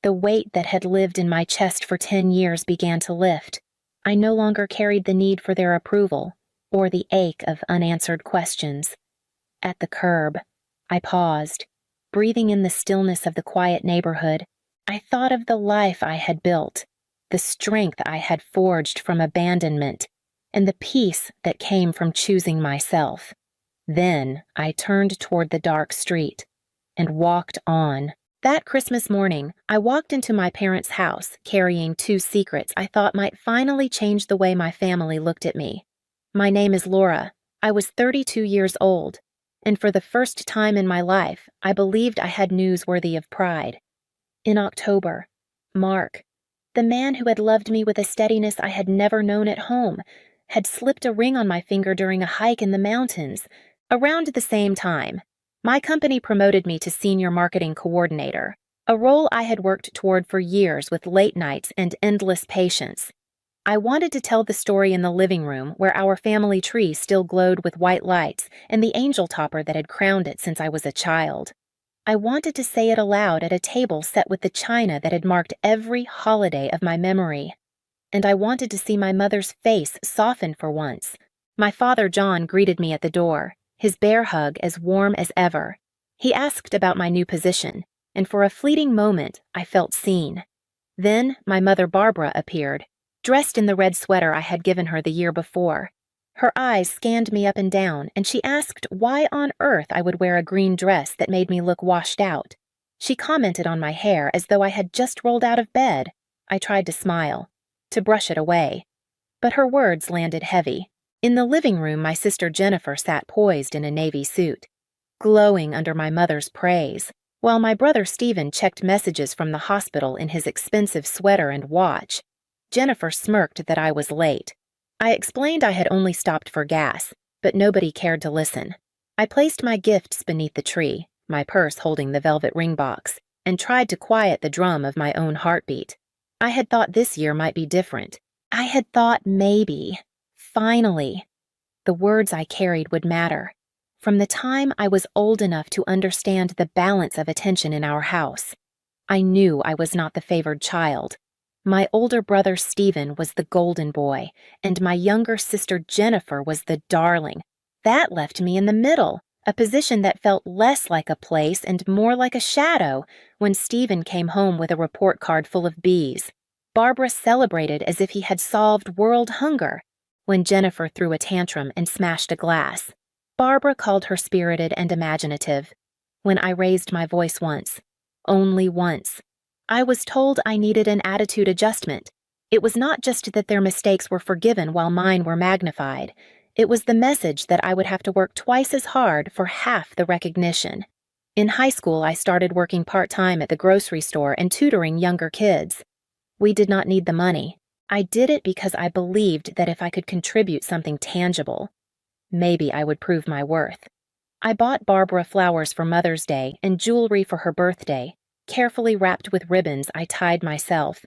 The weight that had lived in my chest for 10 years began to lift. I no longer carried the need for their approval, or the ache of unanswered questions. At the curb, I paused, breathing in the stillness of the quiet neighborhood. I thought of the life I had built, the strength I had forged from abandonment, and the peace that came from choosing myself. Then I turned toward the dark street and walked on. That Christmas morning, I walked into my parents' house carrying 2 secrets I thought might finally change the way my family looked at me. My name is Laura. I was 32 years old, and for the first time in my life, I believed I had news worthy of pride. In October, Mark, the man who had loved me with a steadiness I had never known at home, had slipped a ring on my finger during a hike in the mountains. Around the same time, my company promoted me to senior marketing coordinator, a role I had worked toward for years with late nights and endless patience. I wanted to tell the story in the living room where our family tree still glowed with white lights and the angel topper that had crowned it since I was a child. I wanted to say it aloud at a table set with the china that had marked every holiday of my memory. And I wanted to see my mother's face soften for once. My father John greeted me at the door, his bear hug as warm as ever. He asked about my new position, and for a fleeting moment I felt seen. Then my mother Barbara appeared, dressed in the red sweater I had given her the year before. Her eyes scanned me up and down, and she asked why on earth I would wear a green dress that made me look washed out. She commented on my hair as though I had just rolled out of bed. I tried to smile, to brush it away. But her words landed heavy. In the living room, my sister Jennifer sat poised in a navy suit, glowing under my mother's praise, while my brother Stephen checked messages from the hospital in his expensive sweater and watch. Jennifer smirked that I was late. I explained I had only stopped for gas, but nobody cared to listen. I placed my gifts beneath the tree, my purse holding the velvet ring box, and tried to quiet the drum of my own heartbeat. I had thought this year might be different. I had thought maybe, finally, the words I carried would matter. From the time I was old enough to understand the balance of attention in our house, I knew I was not the favored child. My older brother Stephen was the golden boy, and my younger sister Jennifer was the darling. That left me in the middle, a position that felt less like a place and more like a shadow when Stephen came home with a report card full of B's. Barbara celebrated as if he had solved world hunger when Jennifer threw a tantrum and smashed a glass. Barbara called her spirited and imaginative. When I raised my voice once, only once, I was told I needed an attitude adjustment. It was not just that their mistakes were forgiven while mine were magnified. It was the message that I would have to work twice as hard for half the recognition. In high school, I started working part-time at the grocery store and tutoring younger kids. We did not need the money. I did it because I believed that if I could contribute something tangible, maybe I would prove my worth. I bought Barbara flowers for Mother's Day and jewelry for her birthday, carefully wrapped with ribbons I tied myself.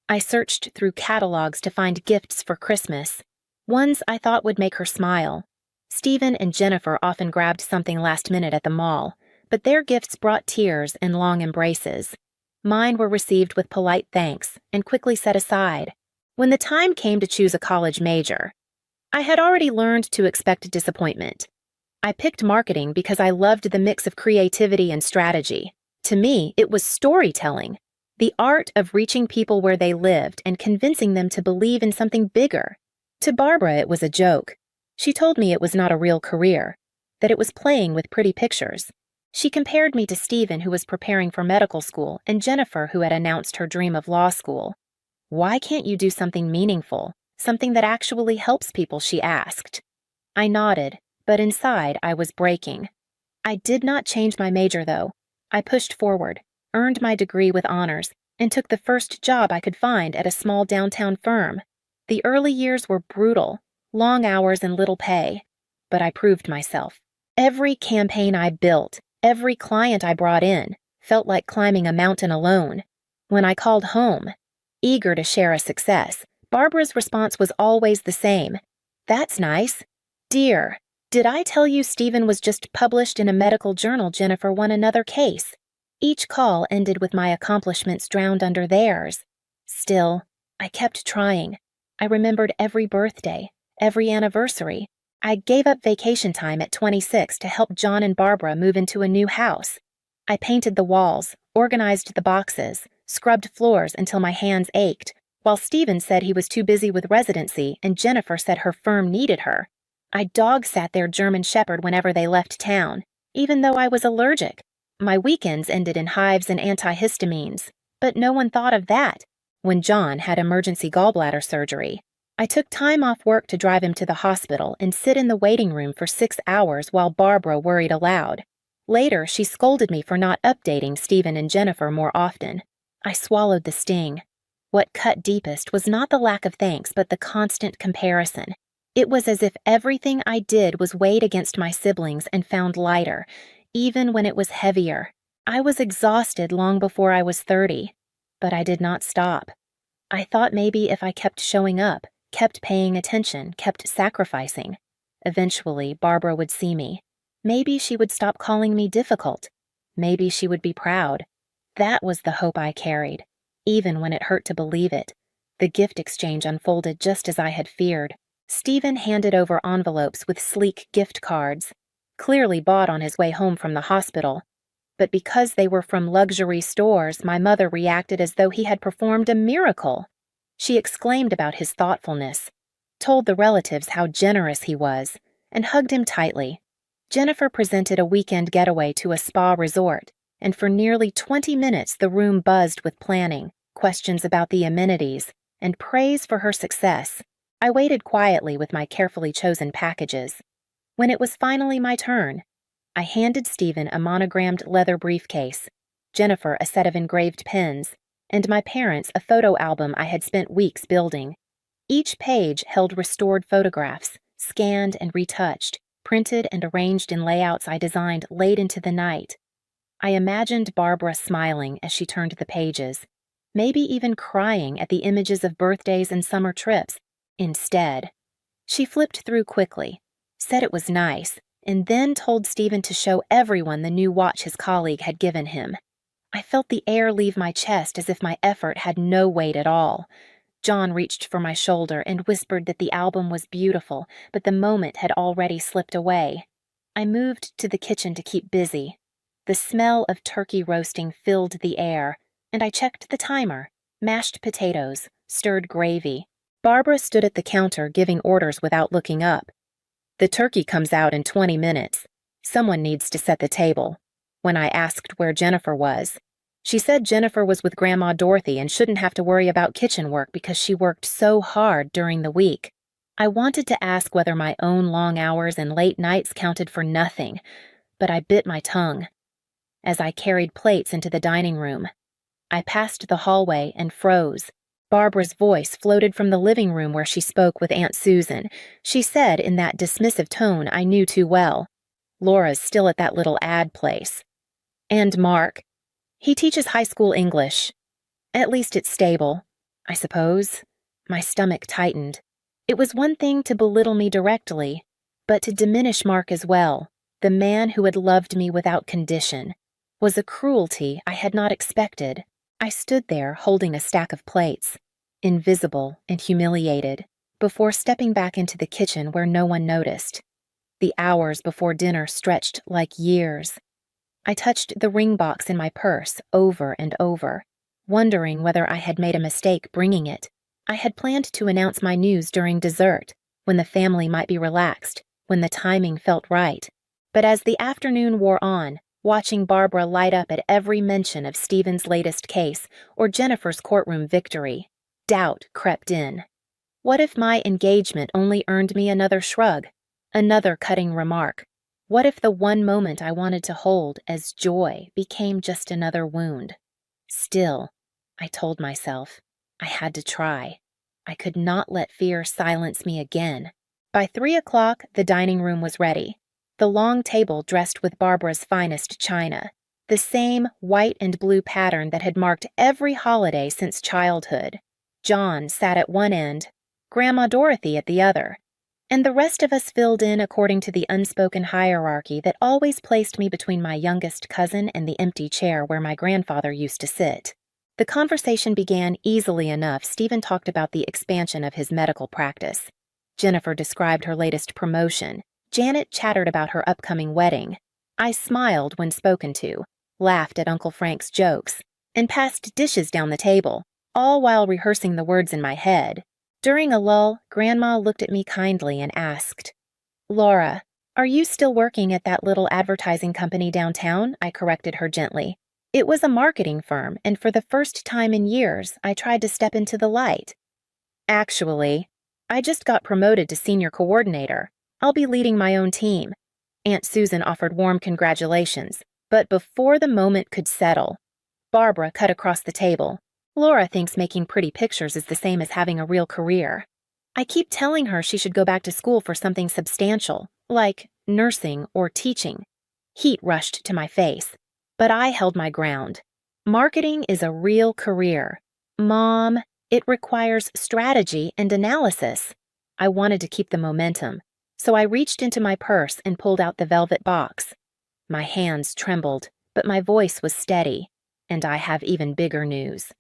I searched through catalogs to find gifts for Christmas, ones I thought would make her smile. Stephen and Jennifer often grabbed something last minute at the mall, but their gifts brought tears and long embraces. Mine were received with polite thanks and quickly set aside. When the time came to choose a college major, I had already learned to expect disappointment. I picked marketing because I loved the mix of creativity and strategy. To me, it was storytelling, the art of reaching people where they lived and convincing them to believe in something bigger. To Barbara, it was a joke. She told me it was not a real career, that it was playing with pretty pictures. She compared me to Stephen, who was preparing for medical school, and Jennifer, who had announced her dream of law school. Why can't you do something meaningful, something that actually helps people, she asked. I nodded, but inside I was breaking. I did not change my major, though. I pushed forward, earned my degree with honors, and took the first job I could find at a small downtown firm. The early years were brutal, long hours and little pay, but I proved myself. Every campaign I built, every client I brought in, felt like climbing a mountain alone. When I called home, eager to share a success, Barbara's response was always the same. That's nice. Dear, did I tell you Stephen was just published in a medical journal? Jennifer won another case. Each call ended with my accomplishments drowned under theirs. Still, I kept trying. I remembered every birthday, every anniversary. I gave up vacation time at 26 to help John and Barbara move into a new house. I painted the walls, organized the boxes, scrubbed floors until my hands ached, while Stephen said he was too busy with residency and Jennifer said her firm needed her. I dog-sat their German Shepherd whenever they left town, even though I was allergic. My weekends ended in hives and antihistamines, but no one thought of that. When John had emergency gallbladder surgery, I took time off work to drive him to the hospital and sit in the waiting room for 6 hours while Barbara worried aloud. Later, she scolded me for not updating Stephen and Jennifer more often. I swallowed the sting. What cut deepest was not the lack of thanks, but the constant comparison. It was as if everything I did was weighed against my siblings and found lighter, even when it was heavier. I was exhausted long before I was 30, but I did not stop. I thought maybe if I kept showing up, kept paying attention, kept sacrificing, eventually Barbara would see me. Maybe she would stop calling me difficult. Maybe she would be proud. That was the hope I carried, even when it hurt to believe it. The gift exchange unfolded just as I had feared. Stephen handed over envelopes with sleek gift cards, clearly bought on his way home from the hospital. But because they were from luxury stores, my mother reacted as though he had performed a miracle. She exclaimed about his thoughtfulness, told the relatives how generous he was, and hugged him tightly. Jennifer presented a weekend getaway to a spa resort, and for nearly 20 minutes the room buzzed with planning, questions about the amenities, and praise for her success. I waited quietly with my carefully chosen packages. When it was finally my turn, I handed Stephen a monogrammed leather briefcase, Jennifer a set of engraved pens, and my parents a photo album I had spent weeks building. Each page held restored photographs, scanned and retouched, printed and arranged in layouts I designed late into the night. I imagined Barbara smiling as she turned the pages, maybe even crying at the images of birthdays and summer trips. Instead, she flipped through quickly, said it was nice, and then told Stephen to show everyone the new watch his colleague had given him. I felt the air leave my chest as if my effort had no weight at all. John reached for my shoulder and whispered that the album was beautiful, but the moment had already slipped away. I moved to the kitchen to keep busy. The smell of turkey roasting filled the air, and I checked the timer, mashed potatoes, stirred gravy. Barbara stood at the counter giving orders without looking up. "The turkey comes out in 20 minutes. Someone needs to set the table." When I asked where Jennifer was, she said Jennifer was with Grandma Dorothy and shouldn't have to worry about kitchen work because she worked so hard during the week. I wanted to ask whether my own long hours and late nights counted for nothing, but I bit my tongue. As I carried plates into the dining room, I passed the hallway and froze. Barbara's voice floated from the living room where she spoke with Aunt Susan. She said in that dismissive tone I knew too well, "Laura's still at that little ad place. And Mark. He teaches high school English. At least it's stable, I suppose." My stomach tightened. It was one thing to belittle me directly, but to diminish Mark as well, the man who had loved me without condition, was a cruelty I had not expected. I stood there holding a stack of plates, invisible and humiliated, before stepping back into the kitchen where no one noticed. The hours before dinner stretched like years. I touched the ring box in my purse over and over, wondering whether I had made a mistake bringing it. I had planned to announce my news during dessert, when the family might be relaxed, when the timing felt right. But as the afternoon wore on, watching Barbara light up at every mention of Stephen's latest case or Jennifer's courtroom victory, doubt crept in. What if my engagement only earned me another shrug, another cutting remark? What if the one moment I wanted to hold as joy became just another wound? Still, I told myself, I had to try. I could not let fear silence me again. By 3 o'clock, the dining room was ready. The long table dressed with Barbara's finest china, the same white and blue pattern that had marked every holiday since childhood. John sat at one end, Grandma Dorothy at the other, and the rest of us filled in according to the unspoken hierarchy that always placed me between my youngest cousin and the empty chair where my grandfather used to sit. The conversation began easily enough. Stephen talked about the expansion of his medical practice. Jennifer described her latest promotion. Janet chattered about her upcoming wedding. I smiled when spoken to, laughed at Uncle Frank's jokes, and passed dishes down the table, all while rehearsing the words in my head. During a lull, Grandma looked at me kindly and asked, "Laura, are you still working at that little advertising company downtown?" I corrected her gently. It was a marketing firm, and for the first time in years, I tried to step into the light. "Actually, I just got promoted to senior coordinator. I'll be leading my own team." Aunt Susan offered warm congratulations, but before the moment could settle, Barbara cut across the table. "Laura thinks making pretty pictures is the same as having a real career. I keep telling her she should go back to school for something substantial, like nursing or teaching." Heat rushed to my face, but I held my ground. Marketing is a real career. Mom, It requires strategy and analysis. I wanted to keep the momentum, so I reached into my purse and pulled out the velvet box. My hands trembled, but my voice was steady, and I have even bigger news.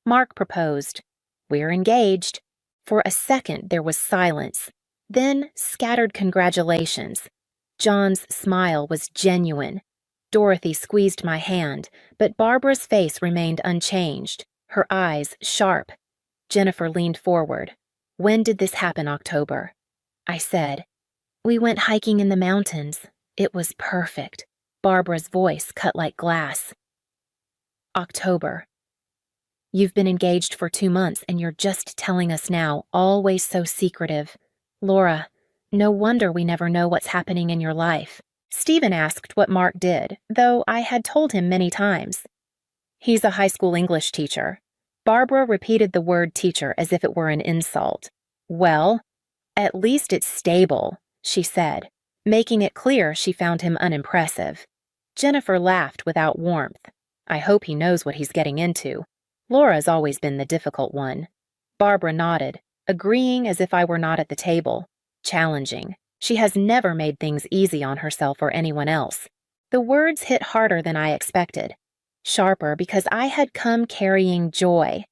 Mark proposed. We're engaged. For a second, there was silence, then scattered congratulations. John's smile was genuine. Dorothy squeezed my hand, but Barbara's face remained unchanged, her eyes sharp. Jennifer leaned forward. When did this happen, October? I said. We went hiking in the mountains. It was perfect. Barbara's voice cut like glass. October. You've been engaged for 2 months and you're just telling us now, always so secretive. Laura, no wonder we never know what's happening in your life. Stephen asked what Mark did, though I had told him many times. He's a high school English teacher. Barbara repeated the word teacher as if it were an insult. Well, at least it's stable, she said, making it clear she found him unimpressive. Jennifer laughed without warmth. I hope he knows what he's getting into. Laura's always been the difficult one. Barbara nodded, agreeing as if I were not at the table. Challenging. She has never made things easy on herself or anyone else. The words hit harder than I expected. Sharper because I had come carrying joy.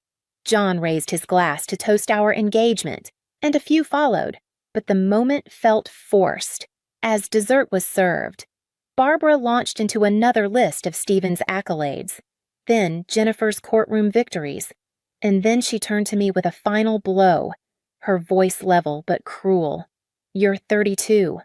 John raised his glass to toast our engagement, and a few followed, but the moment felt forced. As dessert was served, Barbara launched into another list of Stephen's accolades, then Jennifer's courtroom victories, and then she turned to me with a final blow, her voice level but cruel. You're 32.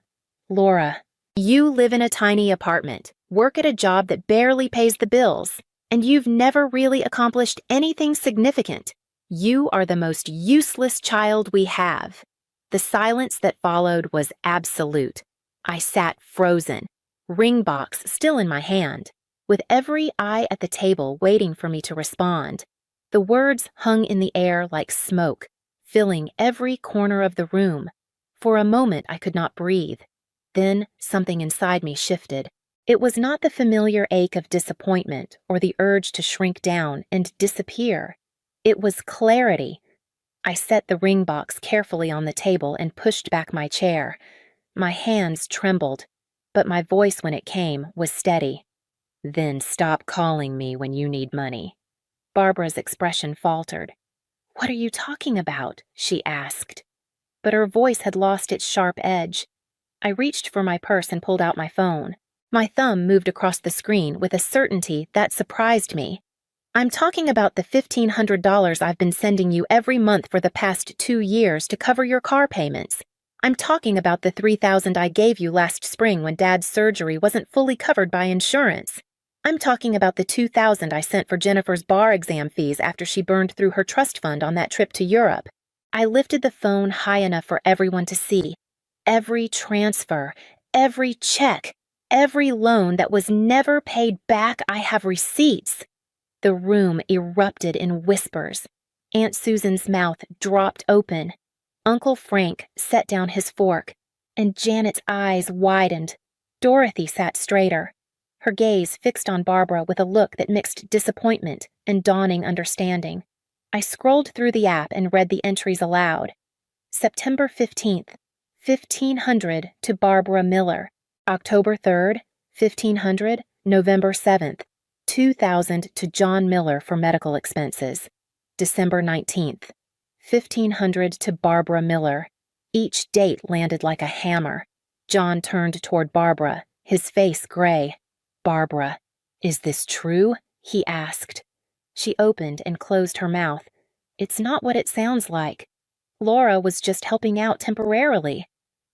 Laura, you live in a tiny apartment, work at a job that barely pays the bills, and you've never really accomplished anything significant. You are the most useless child we have. The silence that followed was absolute. I sat frozen, ring box still in my hand, with every eye at the table waiting for me to respond. The words hung in the air like smoke, filling every corner of the room. For a moment I could not breathe. Then something inside me shifted. It was not the familiar ache of disappointment or the urge to shrink down and disappear. It was clarity. I set the ring box carefully on the table and pushed back my chair. My hands trembled, but my voice when it came was steady. Then stop calling me when you need money. Barbara's expression faltered. What are you talking about? She asked. But her voice had lost its sharp edge. I reached for my purse and pulled out my phone. My thumb moved across the screen with a certainty that surprised me. I'm talking about the $1,500 I've been sending you every month for the past 2 years to cover your car payments. I'm talking about the $3,000 I gave you last spring when Dad's surgery wasn't fully covered by insurance. I'm talking about the $2,000 I sent for Jennifer's bar exam fees after she burned through her trust fund on that trip to Europe. I lifted the phone high enough for everyone to see. Every transfer, every check, every loan that was never paid back, I have receipts. The room erupted in whispers. Aunt Susan's mouth dropped open. Uncle Frank set down his fork, and Janet's eyes widened. Dorothy sat straighter, her gaze fixed on Barbara with a look that mixed disappointment and dawning understanding. I scrolled through the app and read the entries aloud. September 15th, 1,500 to Barbara Miller. October 3rd, 1,500, November 7th, 2,000 to John Miller for medical expenses. December 19th, 1,500 to Barbara Miller. Each date landed like a hammer. John turned toward Barbara, his face gray. Barbara, is this true? He asked. She opened and closed her mouth. It's not what it sounds like. Laura was just helping out temporarily.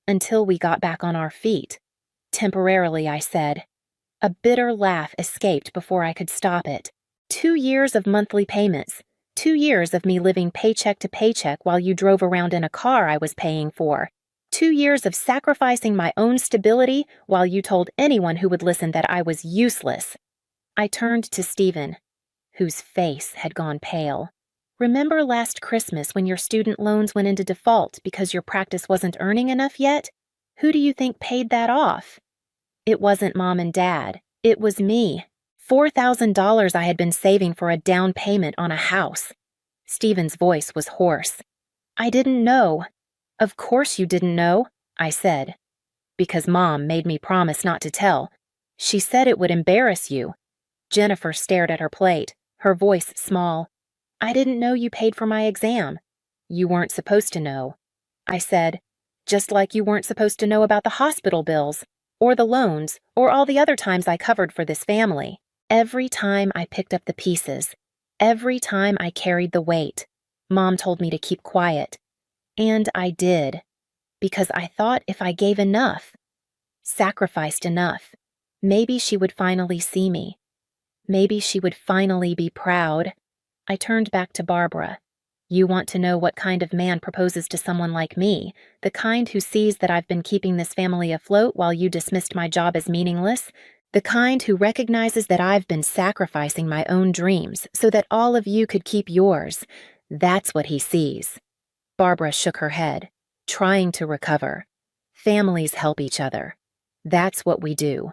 Until we got back on our feet. Temporarily, I said. A bitter laugh escaped before I could stop it. 2 years of monthly payments. 2 years of me living paycheck to paycheck while you drove around in a car I was paying for. 2 years of sacrificing my own stability while you told anyone who would listen that I was useless. I turned to Stephen, whose face had gone pale. Remember last Christmas when your student loans went into default because your practice wasn't earning enough yet? Who do you think paid that off? It wasn't Mom and Dad. It was me. $4,000 I had been saving for a down payment on a house. Stephen's voice was hoarse. I didn't know. Of course you didn't know, I said. Because Mom made me promise not to tell. She said it would embarrass you. Jennifer stared at her plate, her voice small. I didn't know you paid for my exam. You weren't supposed to know. I said, just like you weren't supposed to know about the hospital bills, or the loans, or all the other times I covered for this family. Every time I picked up the pieces, every time I carried the weight, Mom told me to keep quiet. And I did, because I thought if I gave enough, sacrificed enough, maybe she would finally see me. Maybe she would finally be proud. I turned back to Barbara. You want to know what kind of man proposes to someone like me, the kind who sees that I've been keeping this family afloat while you dismissed my job as meaningless? The kind who recognizes that I've been sacrificing my own dreams so that all of you could keep yours. That's what he sees. Barbara shook her head, trying to recover. Families help each other. That's what we do.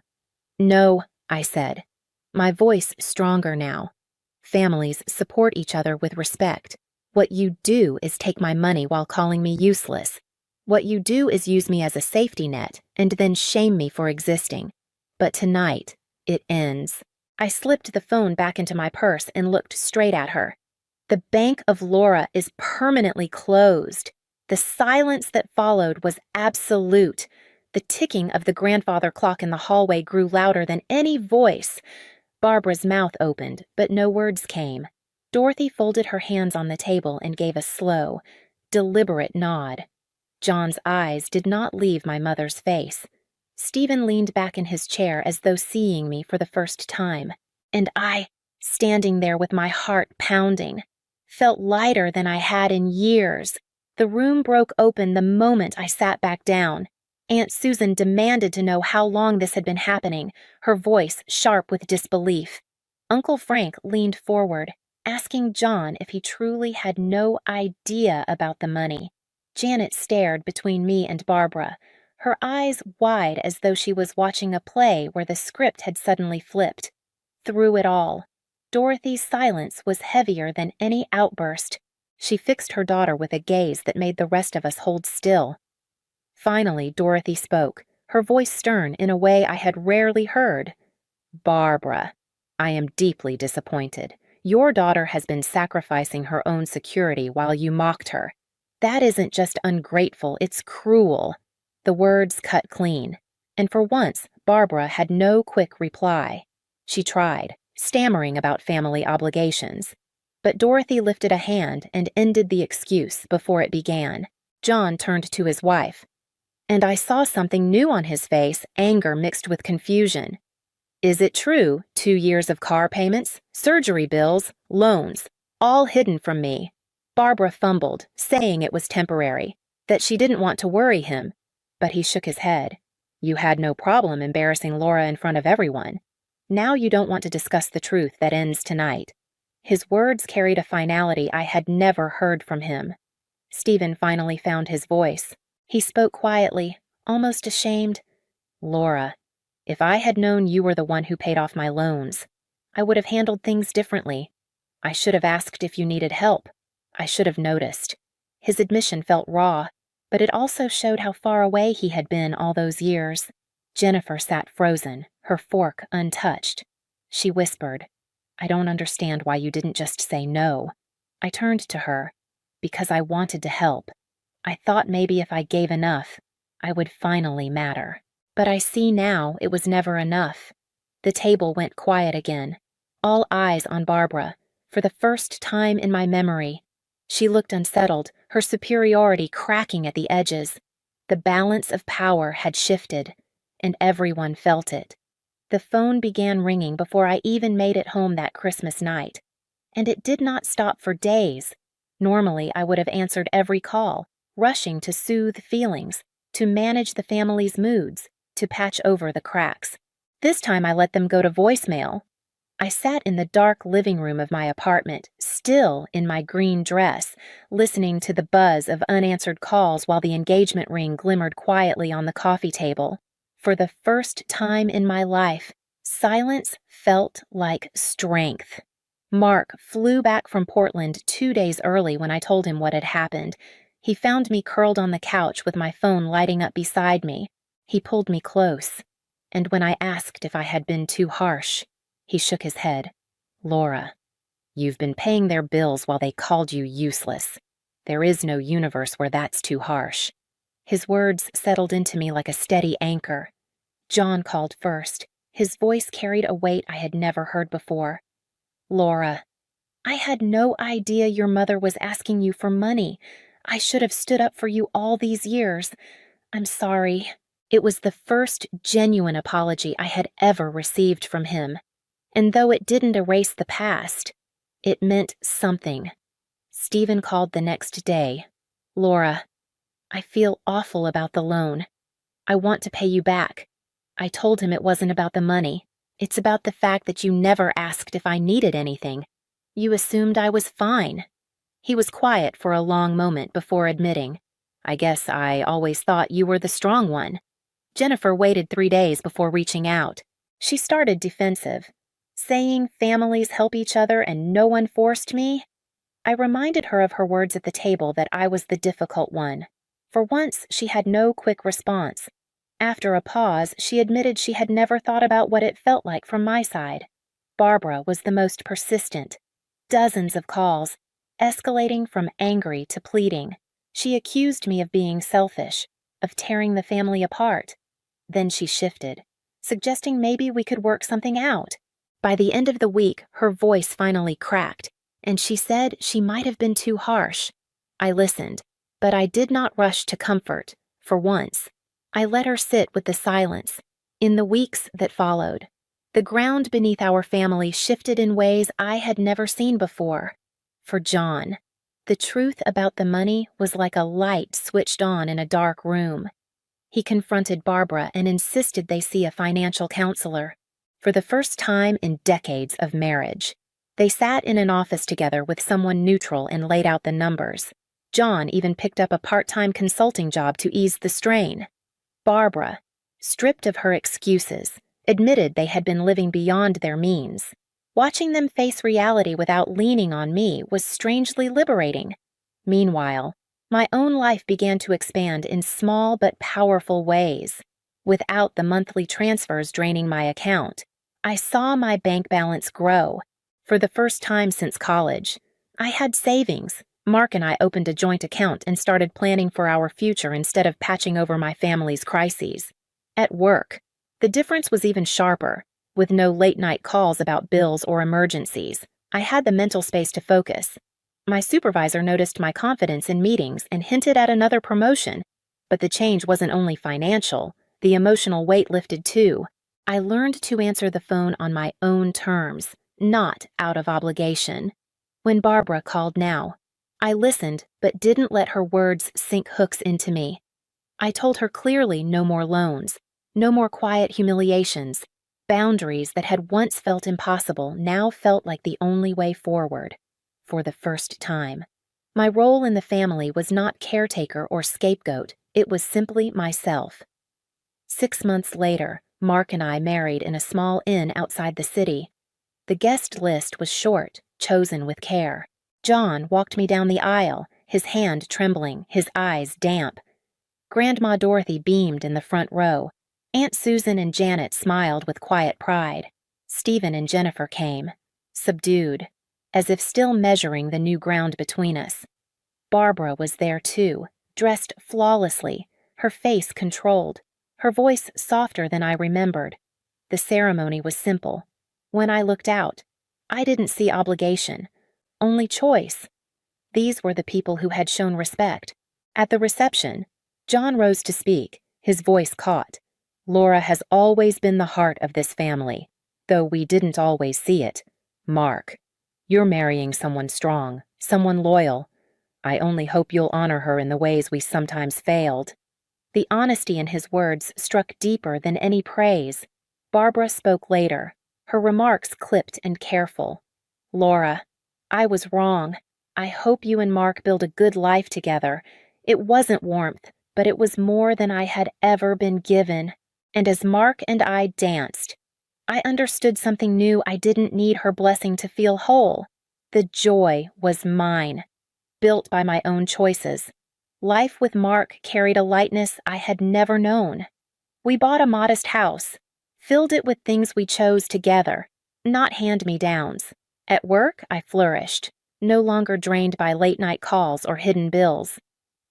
No, I said, my voice stronger now. Families support each other with respect. What you do is take my money while calling me useless. What you do is use me as a safety net and then shame me for existing. But tonight, it ends. I slipped the phone back into my purse and looked straight at her. The Bank of Laura is permanently closed. The silence that followed was absolute. The ticking of the grandfather clock in the hallway grew louder than any voice. Barbara's mouth opened, but no words came. Dorothy folded her hands on the table and gave a slow, deliberate nod. John's eyes did not leave my mother's face. Stephen leaned back in his chair as though seeing me for the first time. And I, standing there with my heart pounding, felt lighter than I had in years. The room broke open the moment I sat back down. Aunt Susan demanded to know how long this had been happening, her voice sharp with disbelief. Uncle Frank leaned forward, asking John if he truly had no idea about the money. Janet stared between me and Barbara, her eyes wide as though she was watching a play where the script had suddenly flipped. Through it all, Dorothy's silence was heavier than any outburst. She fixed her daughter with a gaze that made the rest of us hold still. Finally, Dorothy spoke, her voice stern in a way I had rarely heard. Barbara, I am deeply disappointed. Your daughter has been sacrificing her own security while you mocked her. That isn't just ungrateful, it's cruel. The words cut clean, and for once, Barbara had no quick reply. She tried, stammering about family obligations. But Dorothy lifted a hand and ended the excuse before it began. John turned to his wife. And I saw something new on his face, anger mixed with confusion. Is it true, 2 years of car payments, surgery bills, loans, all hidden from me? Barbara fumbled, saying it was temporary, that she didn't want to worry him. But he shook his head. You had no problem embarrassing Laura in front of everyone. Now you don't want to discuss the truth that ends tonight. His words carried a finality I had never heard from him. Stephen finally found his voice. He spoke quietly, almost ashamed. Laura, if I had known you were the one who paid off my loans, I would have handled things differently. I should have asked if you needed help. I should have noticed. His admission felt raw, but it also showed how far away he had been all those years. Jennifer sat frozen, her fork untouched. She whispered, I don't understand why you didn't just say no. I turned to her, because I wanted to help. I thought maybe if I gave enough, I would finally matter. But I see now it was never enough. The table went quiet again, all eyes on Barbara, for the first time in my memory. She looked unsettled, her superiority cracking at the edges. The balance of power had shifted, and everyone felt it. The phone began ringing before I even made it home that Christmas night. And it did not stop for days. Normally, I would have answered every call, rushing to soothe feelings, to manage the family's moods, to patch over the cracks. This time I let them go to voicemail. I sat in the dark living room of my apartment, still in my green dress, listening to the buzz of unanswered calls while the engagement ring glimmered quietly on the coffee table. For the first time in my life, silence felt like strength. Mark flew back from Portland 2 days early when I told him what had happened. He found me curled on the couch with my phone lighting up beside me. He pulled me close, and when I asked if I had been too harsh, he shook his head. "Laura, you've been paying their bills while they called you useless. There is no universe where that's too harsh." His words settled into me like a steady anchor. John called first. His voice carried a weight I had never heard before. "Laura, I had no idea your mother was asking you for money. I should have stood up for you all these years. I'm sorry." It was the first genuine apology I had ever received from him. And though it didn't erase the past, it meant something. Stephen called the next day. "Laura, I feel awful about the loan. I want to pay you back." I told him it wasn't about the money. It's about the fact that you never asked if I needed anything. You assumed I was fine. He was quiet for a long moment before admitting, "I guess I always thought you were the strong one." Jennifer waited 3 days before reaching out. She started defensive, saying families help each other and no one forced me. I reminded her of her words at the table that I was the difficult one. For once, she had no quick response. After a pause, she admitted she had never thought about what it felt like from my side. Barbara was the most persistent. Dozens of calls, escalating from angry to pleading. She accused me of being selfish, of tearing the family apart. Then she shifted, suggesting maybe we could work something out. By the end of the week, her voice finally cracked, and she said she might have been too harsh. I listened, but I did not rush to comfort, for once. I let her sit with the silence. In the weeks that followed, the ground beneath our family shifted in ways I had never seen before. For John, the truth about the money was like a light switched on in a dark room. He confronted Barbara and insisted they see a financial counselor. For the first time in decades of marriage, they sat in an office together with someone neutral and laid out the numbers. John even picked up a part-time consulting job to ease the strain. Barbara, stripped of her excuses, admitted they had been living beyond their means. Watching them face reality without leaning on me was strangely liberating. Meanwhile, my own life began to expand in small but powerful ways. Without the monthly transfers draining my account, I saw my bank balance grow. For the first time since college, I had savings. Mark and I opened a joint account and started planning for our future instead of patching over my family's crises. At work, the difference was even sharper. With no late-night calls about bills or emergencies, I had the mental space to focus. My supervisor noticed my confidence in meetings and hinted at another promotion, but the change wasn't only financial, the emotional weight lifted too. I learned to answer the phone on my own terms, not out of obligation. When Barbara called now, I listened but didn't let her words sink hooks into me. I told her clearly no more loans, no more quiet humiliations. Boundaries that had once felt impossible now felt like the only way forward. For the first time, my role in the family was not caretaker or scapegoat, it was simply myself. 6 months later, Mark and I married in a small inn outside the city. The guest list was short, chosen with care. John walked me down the aisle, his hand trembling, his eyes damp. Grandma Dorothy beamed in the front row. Aunt Susan and Janet smiled with quiet pride. Stephen and Jennifer came, subdued, as if still measuring the new ground between us. Barbara was there too, dressed flawlessly, her face controlled, her voice softer than I remembered. The ceremony was simple. When I looked out, I didn't see obligation, only choice. These were the people who had shown respect. At the reception, John rose to speak, his voice caught. "Laura has always been the heart of this family, though we didn't always see it. Mark, you're marrying someone strong, someone loyal. I only hope you'll honor her in the ways we sometimes failed." The honesty in his words struck deeper than any praise. Barbara spoke later, her remarks clipped and careful. "Laura, I was wrong. I hope you and Mark build a good life together. It wasn't warmth, but it was more than I had ever been given." And as Mark and I danced, I understood something new. I didn't need her blessing to feel whole. The joy was mine, built by my own choices. Life with Mark carried a lightness I had never known. We bought a modest house, filled it with things we chose together, not hand-me-downs. At work, I flourished, no longer drained by late-night calls or hidden bills.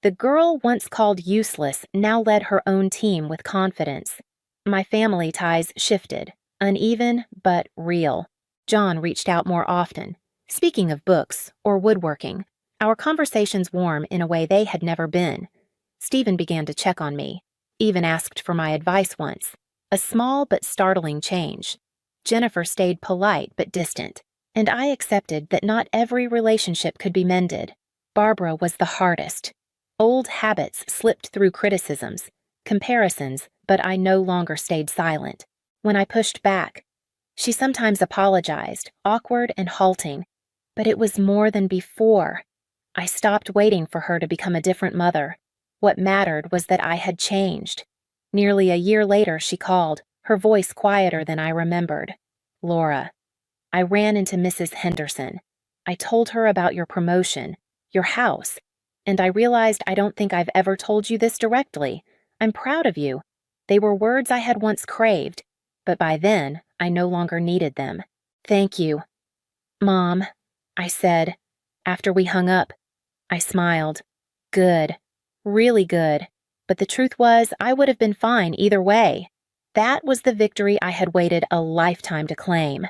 The girl once called useless now led her own team with confidence. My family ties shifted, uneven but real. John reached out more often. Speaking of books or woodworking, our conversations warm in a way they had never been. Stephen began to check on me, even asked for my advice once. A small but startling change. Jennifer stayed polite but distant, and I accepted that not every relationship could be mended. Barbara was the hardest. Old habits slipped through criticisms, comparisons, but I no longer stayed silent. When I pushed back, she sometimes apologized, awkward and halting, but it was more than before. I stopped waiting for her to become a different mother. What mattered was that I had changed. Nearly a year later, she called, her voice quieter than I remembered. Laura. I ran into Mrs. Henderson. I told her about your promotion, your house, and I realized I don't think I've ever told you this directly. I'm proud of you. They were words I had once craved, but by then, I no longer needed them. Thank you. Mom, I said. After we hung up, I smiled. Good. Really good. But the truth was, I would have been fine either way. That was the victory I had waited a lifetime to claim.